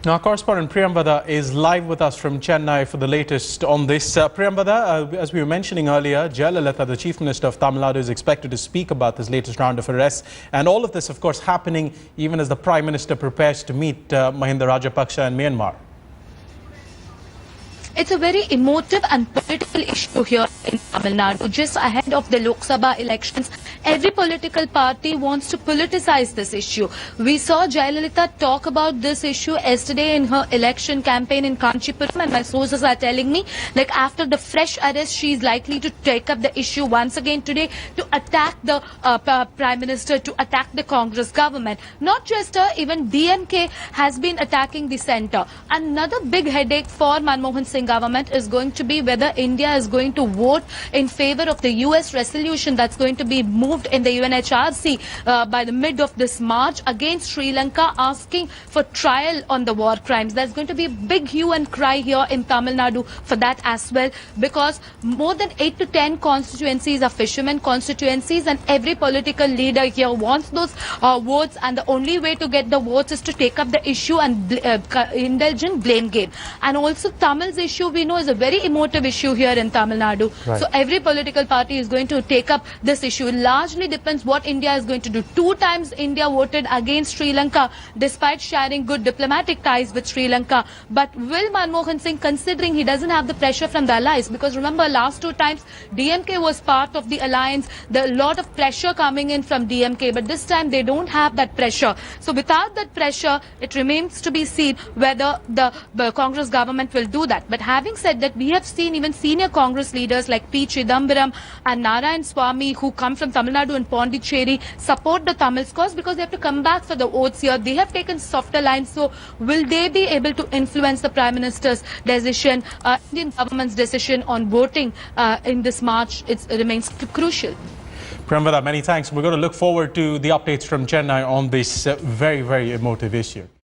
Now, correspondent Priyambada is live with us from Chennai for the latest on this. Priyambada, as we were mentioning earlier, Jayalalitha, the Chief Minister of Tamil Nadu, is expected to speak about this latest round of arrests. And all of this, of course, happening even as the Prime Minister prepares to meet Mahinda Rajapaksa in Myanmar. It's a very emotive and political issue here in Tamil Nadu. Just ahead of the Lok Sabha elections, every political party wants to politicize this issue. We saw Jayalalitha talk about this issue yesterday in her election campaign in Kanchipuram, and my sources are telling me, like, after the fresh arrest, she is likely to take up the issue once again today to attack the Prime Minister, to attack the Congress government. Not just her, even DMK has been attacking the centre. Another big headache for Manmohan Singh government is going to be whether India is going to vote in favor of the US resolution that's going to be moved in the UNHRC by the mid of this March against Sri Lanka, asking for trial on the war crimes. There's going to be a big hue and cry here in Tamil Nadu for that as well, because more than 8 to 10 constituencies are fishermen constituencies, and every political leader here wants those votes, and the only way to get the votes is to take up the issue and indulge in blame game. And also Tamil's issue, we know, is a very emotive issue here in Tamil Nadu. Right. So every political party is going to take up this issue. It largely depends what India is going to do. 2 times India voted against Sri Lanka despite sharing good diplomatic ties with Sri Lanka. But will Manmohan Singh, considering he doesn't have the pressure from the allies, because remember last 2 times DMK was part of the alliance, there a lot of pressure coming in from DMK, but this time they don't have that pressure. So without that pressure, it remains to be seen whether the Congress government will do that. But having said that, we have seen even senior Congress leaders like P. Chidambaram and Narayan Swamy, who come from Tamil Nadu and Pondicherry, support the Tamils cause because they have to come back for the oaths here. They have taken softer lines. So will they be able to influence the Prime Minister's decision, Indian government's decision on voting in this March? It remains crucial. Priyambada, many thanks. We're going to look forward to the updates from Chennai on this very, very emotive issue.